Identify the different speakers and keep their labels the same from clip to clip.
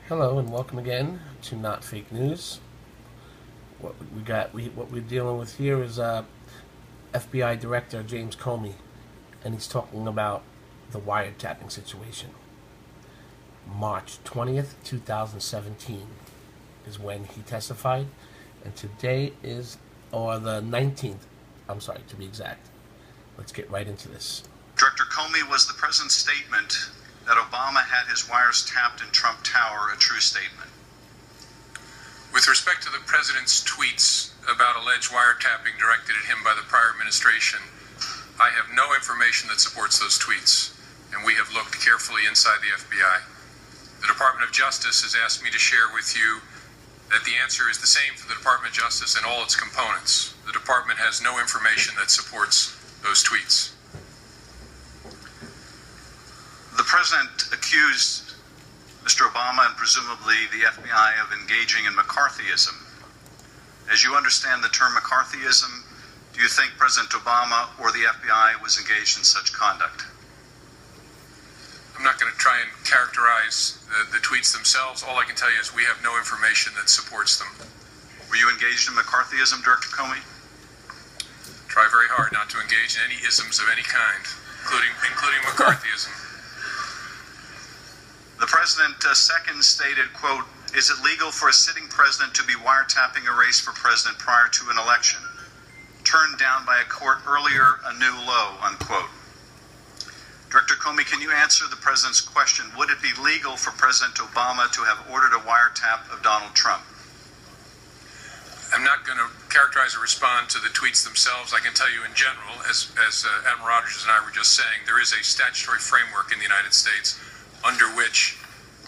Speaker 1: Hello and welcome again to Not Fake News. What we're dealing with here is FBI Director James Comey, and he's talking about the wiretapping situation. March 20th, 2017 is when he testified, and today is, or the 19th, I'm sorry, to be exact. Let's get right into this.
Speaker 2: Director Comey, was the president's statement that Obama had his wires tapped in Trump Tower a true statement?
Speaker 3: With respect to the president's tweets about alleged wiretapping directed at him by the prior administration, I have no information that supports those tweets, and we have looked carefully inside the FBI. The Department of Justice has asked me to share with you that the answer is the same for the Department of Justice and all its components. The department has no information that supports those tweets.
Speaker 2: The president accused Mr. Obama and presumably the FBI of engaging in McCarthyism. As you understand the term McCarthyism, do you think President Obama or the FBI was engaged in such conduct?
Speaker 3: I'm not going to try and characterize the tweets themselves. All I can tell you is we have no information that supports them.
Speaker 2: Were you engaged in McCarthyism, Director Comey?
Speaker 3: Try very hard not to engage in any isms of any kind, including McCarthyism.
Speaker 2: The president second stated, quote, "Is it legal for a sitting president to be wiretapping a race for president prior to an election? Turned down by a court earlier, a new low," unquote. Director Comey, can you answer the president's question? Would it be legal for President Obama to have ordered a wiretap of Donald Trump?
Speaker 3: I'm not going to characterize or respond to the tweets themselves. I can tell you in general, as Admiral Rogers and I were just saying, there is a statutory framework in the United States under which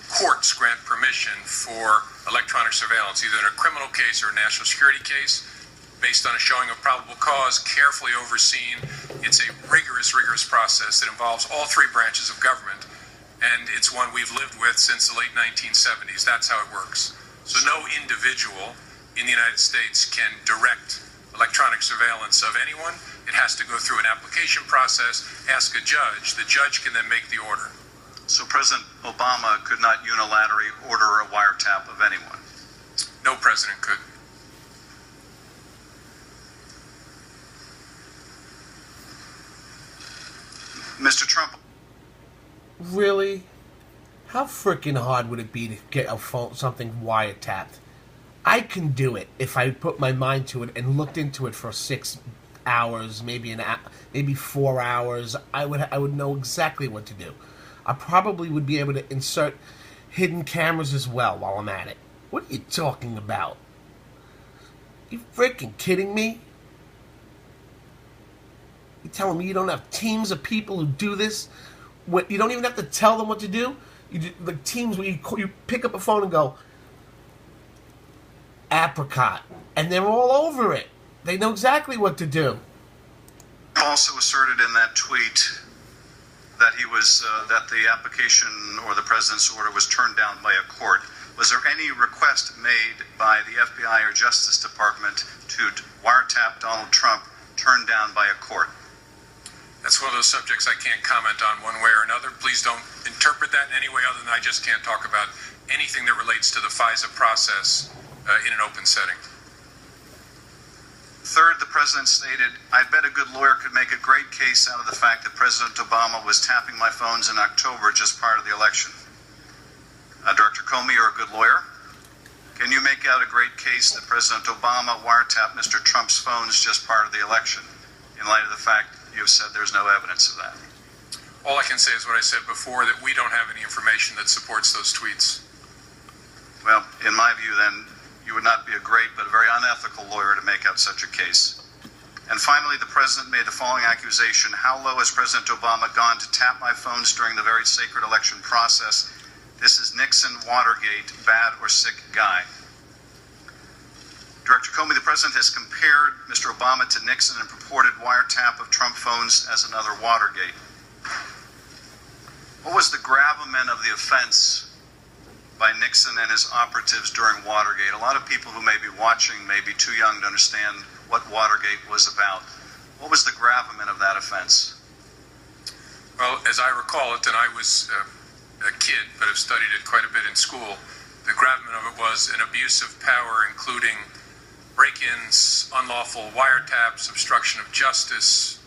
Speaker 3: courts grant permission for electronic surveillance, either in a criminal case or a national security case, based on a showing of probable cause, carefully overseen. It's a rigorous process that involves all three branches of government, and it's one we've lived with since the late 1970s. That's how it works. So no individual in the United States can direct electronic surveillance of anyone. It has to go through an application process, ask a judge. The judge can then make the order.
Speaker 2: So President Obama could not unilaterally order a wiretap of anyone?
Speaker 3: No president could.
Speaker 2: Mr. Trump.
Speaker 1: Really? How freaking hard would it be to get a phone, something wiretapped? I can do it if I put my mind to it and looked into it for 6 hours, maybe 4 hours. I would know exactly what to do. I probably would be able to insert hidden cameras as well while I'm at it. What are you talking about? You freaking kidding me? You telling me you don't have teams of people who do this? You don't even have to tell them what to do? The teams where you pick up a phone and go, apricot, and they're all over it. They know exactly what to do.
Speaker 2: Also asserted in that tweet that that the application or the president's order was turned down by a court. Was there any request made by the FBI or Justice Department to wiretap Donald Trump turned down by a court?
Speaker 3: That's one of those subjects I can't comment on one way or another. Please don't interpret that in any way other than I just can't talk about anything that relates to the FISA process in an open setting.
Speaker 2: Third, the president stated, "I bet a good lawyer could make a great case out of the fact that President Obama was tapping my phones in October just prior to the election." Director Comey, you're a good lawyer. Can you make out a great case that President Obama wiretapped Mr. Trump's phones just prior to the election, in light of the fact you have said there's no evidence of that?
Speaker 3: All I can say is what I said before, that we don't have any information that supports those tweets.
Speaker 2: Well, in my view, then, you would not be a great but a very unethical lawyer to make out such a case. And finally, the president made the following accusation: "How low has President Obama gone to tap my phones during the very sacred election process? This is Nixon, Watergate, bad or sick guy." Director Comey, the president has compared Mr. Obama to Nixon and purported wiretap of Trump phones as another Watergate. What was the gravamen of the offense by Nixon and his operatives during Watergate? A lot of people who may be watching may be too young to understand what Watergate was about. What was the gravamen of that offense?
Speaker 3: Well, as I recall it, and I was a kid, but have studied it quite a bit in school, the gravamen of it was an abuse of power, including break-ins, unlawful wiretaps, obstruction of justice,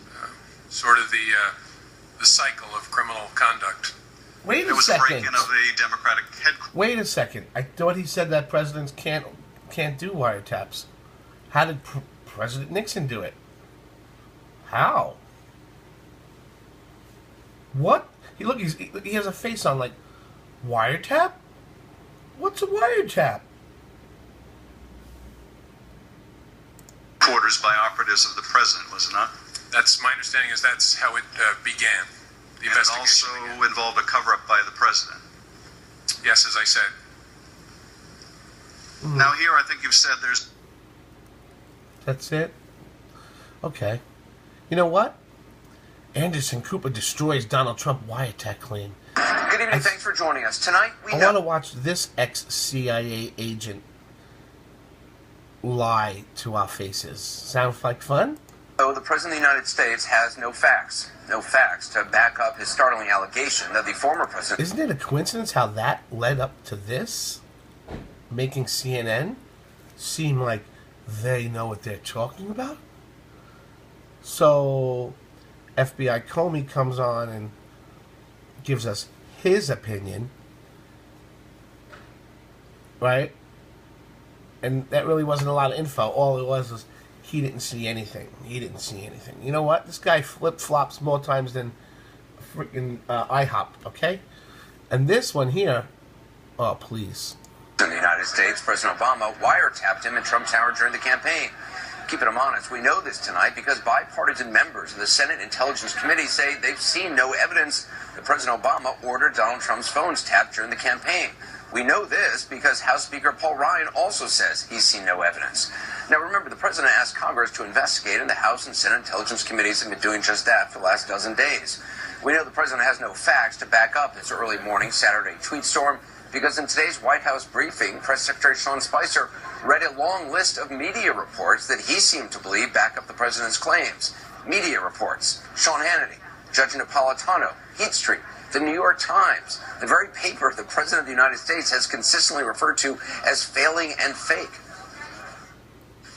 Speaker 3: sort of the cycle of criminal conduct.
Speaker 1: Wait
Speaker 2: It
Speaker 1: a
Speaker 2: was a
Speaker 1: second.
Speaker 2: break-in of the Democratic headquarters.
Speaker 1: Wait a second. I thought he said that presidents can't do wiretaps. How did President Nixon do it? How? What? He has a face on like wiretap. What's a wiretap?
Speaker 2: Quarters by operatives of the president, was it not?
Speaker 3: That's my understanding. Is that's how it began. The
Speaker 2: And it
Speaker 3: investigation
Speaker 2: also
Speaker 3: began.
Speaker 2: involved a cover-up by the president.
Speaker 3: Yes, as I said.
Speaker 2: Now here, I think you've said there's...
Speaker 1: That's it? Okay. You know what? Anderson Cooper destroys Donald Trump wiretap claim.
Speaker 4: Good evening. Thanks for joining us. Tonight, we
Speaker 1: I
Speaker 4: know...
Speaker 1: want to watch this ex-CIA agent lie to our faces. Sounds like fun?
Speaker 4: the President of the United States has no facts to back up his startling allegation that the former president...
Speaker 1: Isn't it a coincidence how that led up to this? Making CNN seem like they know what they're talking about? So, FBI Comey comes on and gives us his opinion, right? And that really wasn't a lot of info. All it was he didn't see anything. He didn't see anything. You know what? This guy flip-flops more times than freaking IHOP, okay? And this one here, oh, please.
Speaker 4: In the United States, President Obama wiretapped him in Trump Tower during the campaign. Keeping him honest, we know this tonight because bipartisan members of the Senate Intelligence Committee say they've seen no evidence that President Obama ordered Donald Trump's phones tapped during the campaign. We know this because House Speaker Paul Ryan also says he's seen no evidence. Now remember, the president asked Congress to investigate, and the House and Senate Intelligence Committees have been doing just that for the last dozen days. We know the president has no facts to back up his early morning Saturday tweet storm because in today's White House briefing, Press Secretary Sean Spicer read a long list of media reports that he seemed to believe back up the president's claims. Media reports: Sean Hannity, Judge Napolitano, Heat Street, the New York Times, the very paper the President of the United States has consistently referred to as failing and fake.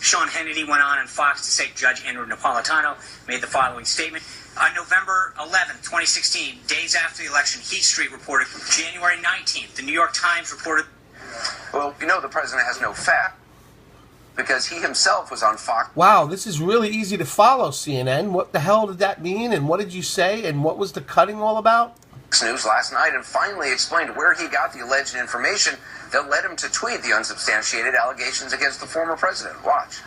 Speaker 5: Sean Hannity went on Fox to say Judge Andrew Napolitano made the following statement. On November 11, 2016, days after the election, Heat Street reported. January 19th, the New York Times reported.
Speaker 4: Well, you know the president has no fact because he himself was on Fox.
Speaker 1: Wow, this is really easy to follow, CNN. What the hell did that mean, and what did you say, and what was the cutting all about?
Speaker 4: News last night and finally explained where he got the alleged information that led him to tweet the unsubstantiated allegations against the former president. Watch.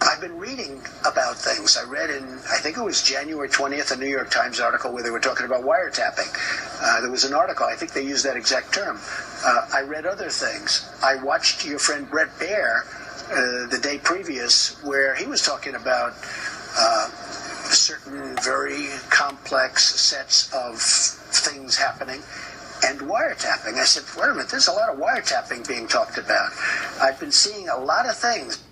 Speaker 6: I've been reading about things. I read in, I think it was January 20th, a New York Times article where they were talking about wiretapping. There was an article, I think they used that exact term. I read other things. I watched your friend Brett Baer the day previous where he was talking about certain very complex sets of things happening and wiretapping. I said, wait a minute, there's a lot of wiretapping being talked about. I've been seeing a lot of things.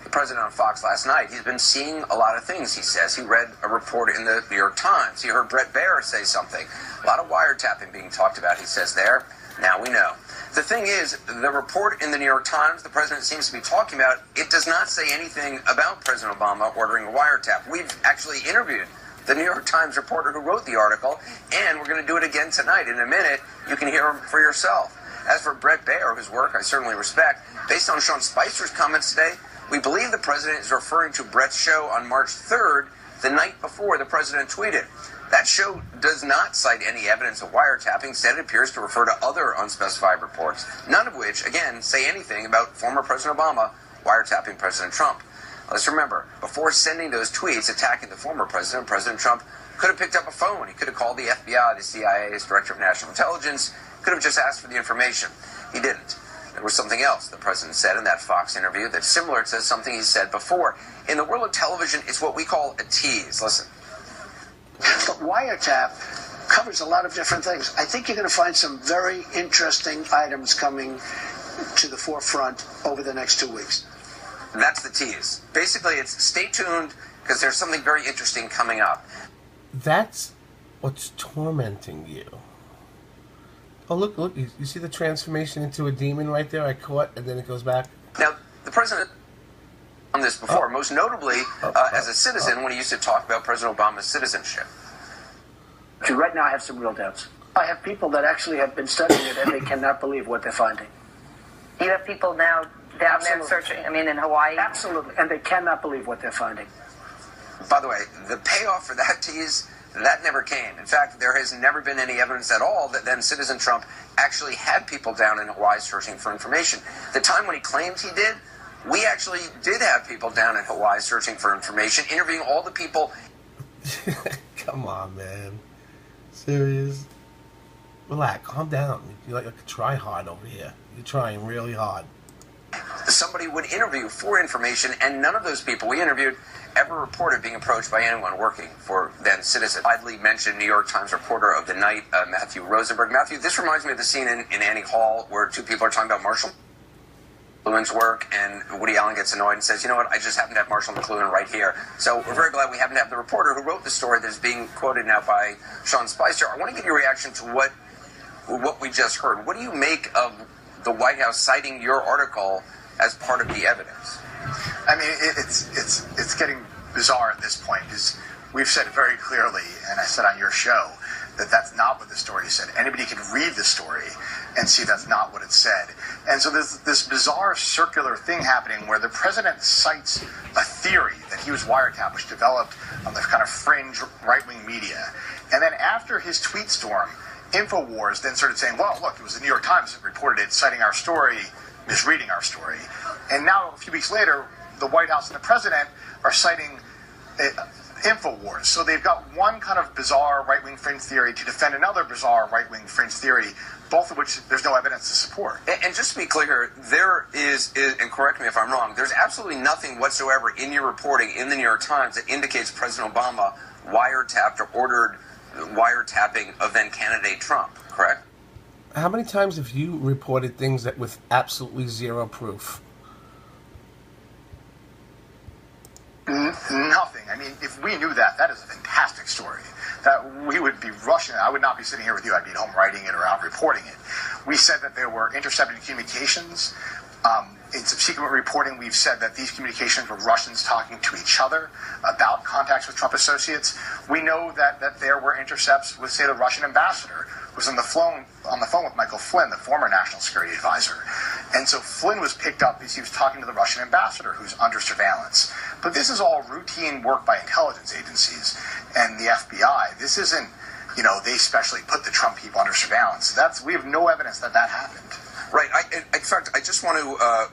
Speaker 4: The president on Fox last night, he's been seeing a lot of things, he says. He read a report in the New York Times. He heard Brett Baer say something. A lot of wiretapping being talked about, he says there. Now we know. The thing is, the report in the New York Times the president seems to be talking about, it does not say anything about President Obama ordering a wiretap. We've actually interviewed the New York Times reporter who wrote the article, and we're going to do it again tonight. In a minute, you can hear him for yourself. As for Brett Baer, whose work I certainly respect, based on Sean Spicer's comments today, we believe the president is referring to Brett's show on March 3rd, the night before the president tweeted. That show does not cite any evidence of wiretapping. Instead, it appears to refer to other unspecified reports, none of which, again, say anything about former President Obama wiretapping President Trump. Let's remember, before sending those tweets attacking the former president, President Trump could have picked up a phone. He could have called the FBI, the CIA, his Director of National Intelligence, could have just asked for the information. He didn't. There was something else the president said in that Fox interview that's similar to something he said before. In the world of television, it's what we call a tease. Listen.
Speaker 6: But wiretap covers a lot of different things. I think you're going to find some very interesting items coming to the forefront over the next 2 weeks.
Speaker 4: That's the tease. Basically, it's stay tuned because there's something very interesting coming up.
Speaker 1: That's what's tormenting you. Oh, look, you see the transformation into a demon right there? I caught, and then it goes back.
Speaker 4: Now, the president on this before, most notably as a citizen when he used to talk about President Obama's citizenship.
Speaker 6: Right now, I have some real doubts. I have people that actually have been studying it, and they cannot believe what they're finding.
Speaker 7: You have people now down there searching, in Hawaii?
Speaker 6: Absolutely, and they cannot believe what they're finding.
Speaker 4: By the way, the payoff for that tease, that never came. In fact, there has never been any evidence at all that then Citizen Trump actually had people down in Hawaii searching for information. The time when he claimed he did, we actually did have people down in Hawaii searching for information, interviewing all the people.
Speaker 1: Come on, man. Serious? Relax, calm down. You're like a try hard over here. You're trying really hard.
Speaker 4: Somebody would interview for information, and none of those people we interviewed ever reported being approached by anyone working for then Citizen. Widely mentioned New York Times reporter of the night, Matthew Rosenberg. Matthew, this reminds me of the scene in Annie Hall where two people are talking about Marshall McLuhan's work, and Woody Allen gets annoyed and says, you know what, I just happen to have Marshall McLuhan right here. So we're very glad we happen to have the reporter who wrote the story that's being quoted now by Sean Spicer. I want to get your reaction to what we just heard. What do you make of the White House citing your article as part of the evidence?
Speaker 8: I mean, it's getting bizarre at this point because we've said very clearly, and I said on your show, that that's not what the story said. Anybody can read the story and see that's not what it said. And so there's this bizarre circular thing happening where the president cites a theory that he was wiretapped, which developed on the kind of fringe right-wing media. And then after his tweet storm, InfoWars then started saying, well, look, it was the New York Times that reported it, citing our story, misreading our story. And now, a few weeks later, the White House and the president are citing InfoWars. So they've got one kind of bizarre right-wing fringe theory to defend another bizarre right-wing fringe theory, both of which there's no evidence to support.
Speaker 4: And just to be clear, there is, and correct me if I'm wrong, there's absolutely nothing whatsoever in your reporting in the New York Times that indicates President Obama wiretapped or ordered wiretapping of then candidate Trump, correct?
Speaker 1: How many times have you reported things that with absolutely zero proof?
Speaker 8: Nothing. I mean, if we knew that, that is a fantastic story. That we would be rushing it. I would not be sitting here with you. I'd be at home writing it or out reporting it. We said that there were intercepted communications. In subsequent reporting, we've said that these communications were Russians talking to each other about contacts with Trump associates. We know that there were intercepts with, say, the Russian ambassador, who was on the phone with Michael Flynn, the former national security advisor. And so Flynn was picked up because he was talking to the Russian ambassador, who's under surveillance. But this is all routine work by intelligence agencies and the FBI. This isn't, they specially put the Trump people under surveillance. We have no evidence that happened.
Speaker 4: Right. In fact, I just want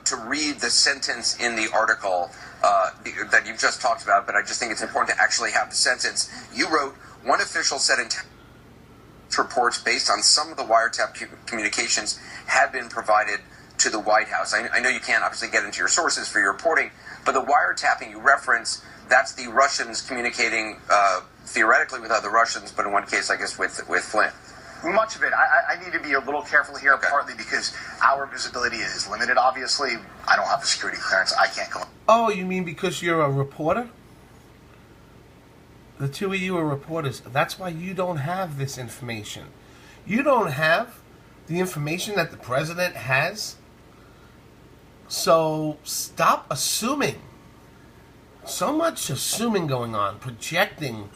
Speaker 4: to read the sentence in the article that you've just talked about, but I just think it's important to actually have the sentence. You wrote, one official said intelligence reports based on some of the wiretap communications had been provided to the White House. I know you can't obviously get into your sources for your reporting, but the wiretapping you reference, that's the Russians communicating theoretically with other Russians, but in one case, I guess, with Flynn.
Speaker 8: Much of it. I need to be a little careful here, okay. Partly because our visibility is limited, obviously. I don't have the security clearance. I can't go.
Speaker 1: Oh, you mean because you're a reporter? The two of you are reporters. That's why you don't have this information. You don't have the information that the president has. So stop assuming. So much assuming going on, projecting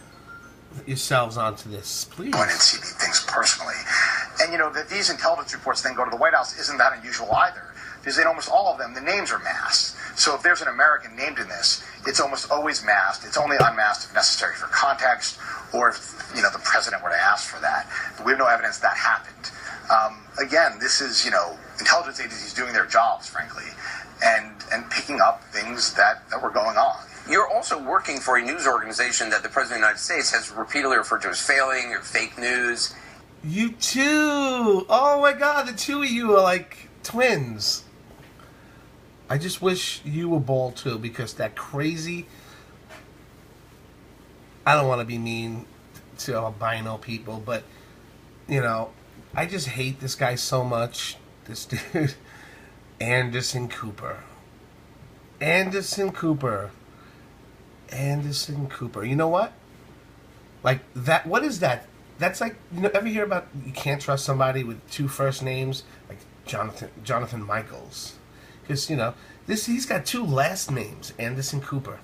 Speaker 1: yourselves onto this, please.
Speaker 8: I didn't see these things personally. And that these intelligence reports then go to the White House isn't that unusual either. Because in almost all of them, the names are masked. So if there's an American named in this, it's almost always masked. It's only unmasked if necessary for context, or if the president were to ask for that. But we have no evidence that happened. Again, this is intelligence agencies doing their jobs, frankly, and picking up things that were going on.
Speaker 4: You're also working for a news organization that the President of the United States has repeatedly referred to as failing or fake news.
Speaker 1: You too! Oh my God, the two of you are like twins. I just wish you were bald too, because that crazy... I don't want to be mean to albino people, but, I just hate this guy so much. This dude, Anderson Cooper. Anderson Cooper. You know what? Like that, what is that That's like, ever hear about you can't trust somebody with two first names, like Jonathan Michaels, because he's got two last names, Anderson Cooper.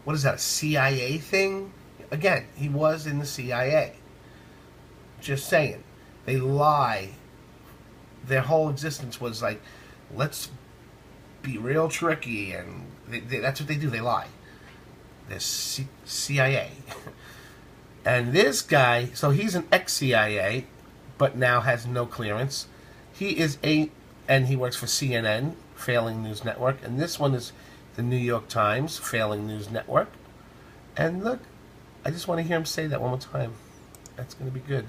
Speaker 1: What is that, a CIA thing? Again, he was in the CIA. Just saying, they lie. Their whole existence was like, let's be real tricky, and that's what they do. They lie. They're CIA. And this guy, so he's an ex-CIA, but now has no clearance. And he works for CNN, failing news network. And this one is the New York Times, failing news network. And look, I just want to hear him say that one more time. That's going to be good.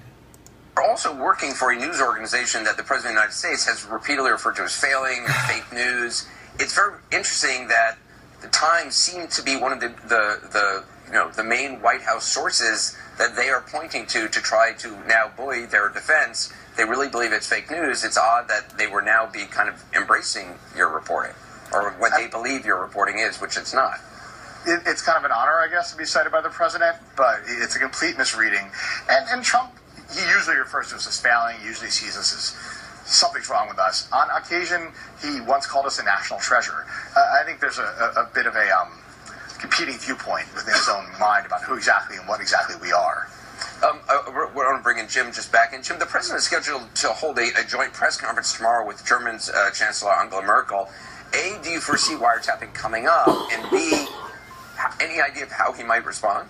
Speaker 4: We're also working for a news organization that the President of the United States has repeatedly referred to as failing, fake news. It's very interesting that the Times seemed to be one of the main White House sources that they are pointing to try to now buoy their defense. They really believe it's fake news. It's odd that they were now be kind of embracing your reporting, or what they believe your reporting is, which it's not.
Speaker 8: It's kind of an honor, I guess, to be cited by the president, but it's a complete misreading. And Trump, he usually refers to us as failing, usually sees us as something's wrong with us. On occasion, he once called us a national treasure. I think there's a bit of a competing viewpoint within his own mind about who exactly and what exactly we are.
Speaker 4: We're going to bring in Jim just back in. Jim, the president is scheduled to hold a joint press conference tomorrow with German's Chancellor Angela Merkel. A, do you foresee wiretapping coming up? And B, any idea of how he might respond?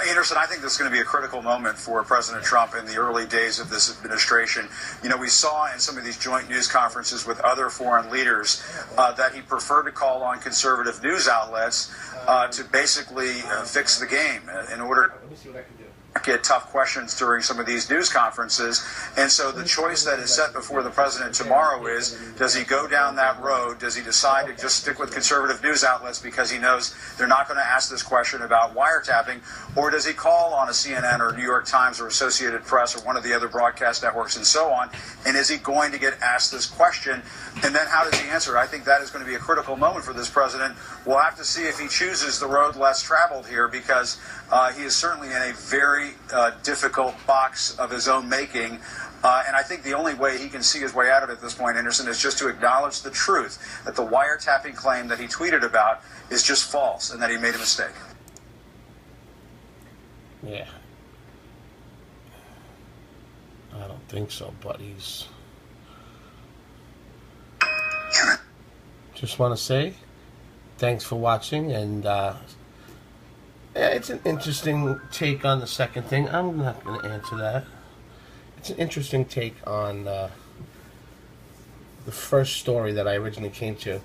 Speaker 9: Anderson, I think this is going to be a critical moment for President Trump in the early days of this administration. We saw in some of these joint news conferences with other foreign leaders that he preferred to call on conservative news outlets to basically fix the game in order to get tough questions during some of these news conferences. And so the choice that is set before the president tomorrow is, does he go down that road? Does he decide to just stick with conservative news outlets because he knows they're not going to ask this question about wiretapping? Or does he call on a CNN or New York Times or Associated Press or one of the other broadcast networks and so on? And is he going to get asked this question? And then how does he answer? I think that is going to be a critical moment for this president. We'll have to see if he chooses the road less traveled here, because he is certainly in a very difficult box of his own making. And I think the only way he can see his way out of it at this point, Anderson, is just to acknowledge the truth that the wiretapping claim that he tweeted about is just false and that he made a mistake.
Speaker 1: Yeah. I don't think so, buddies. Just want to say thanks for watching, and it's an interesting take on the second thing. I'm not going to answer that. It's an interesting take on the first story that I originally came to.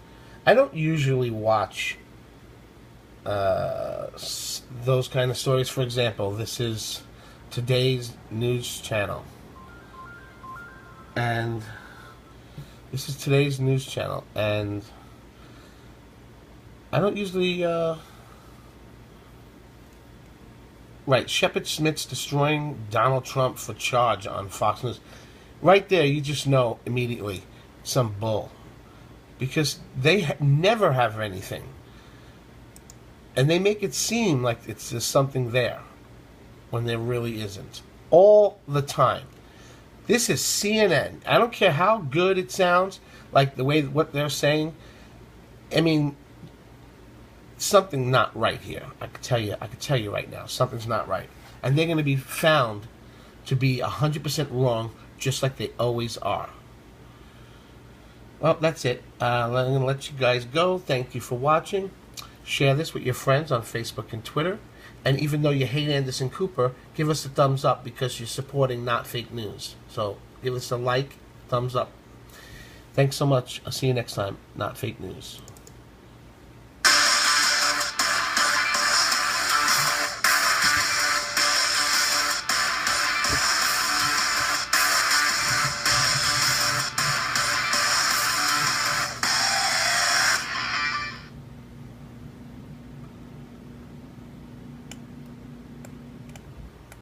Speaker 1: I don't usually watch those kind of stories. For example, this is today's news channel. And this is today's news channel. And I don't usually... Right, Shepard Smith's destroying Donald Trump for charge on Fox News. Right there, you just know immediately some bull. Because they never have anything. And they make it seem like there's something there when there really isn't. All the time. This is CNN. I don't care how good it sounds, like the way what they're saying. I mean, something not right here. I could tell you right now, something's not right. And they're going to be found to be 100% wrong, just like they always are. Well, that's it. I'm going to let you guys go. Thank you for watching. Share this with your friends on Facebook and Twitter. And even though you hate Anderson Cooper, give us a thumbs up, because you're supporting Not Fake News. So give us a like, thumbs up. Thanks so much. I'll see you next time. Not Fake News.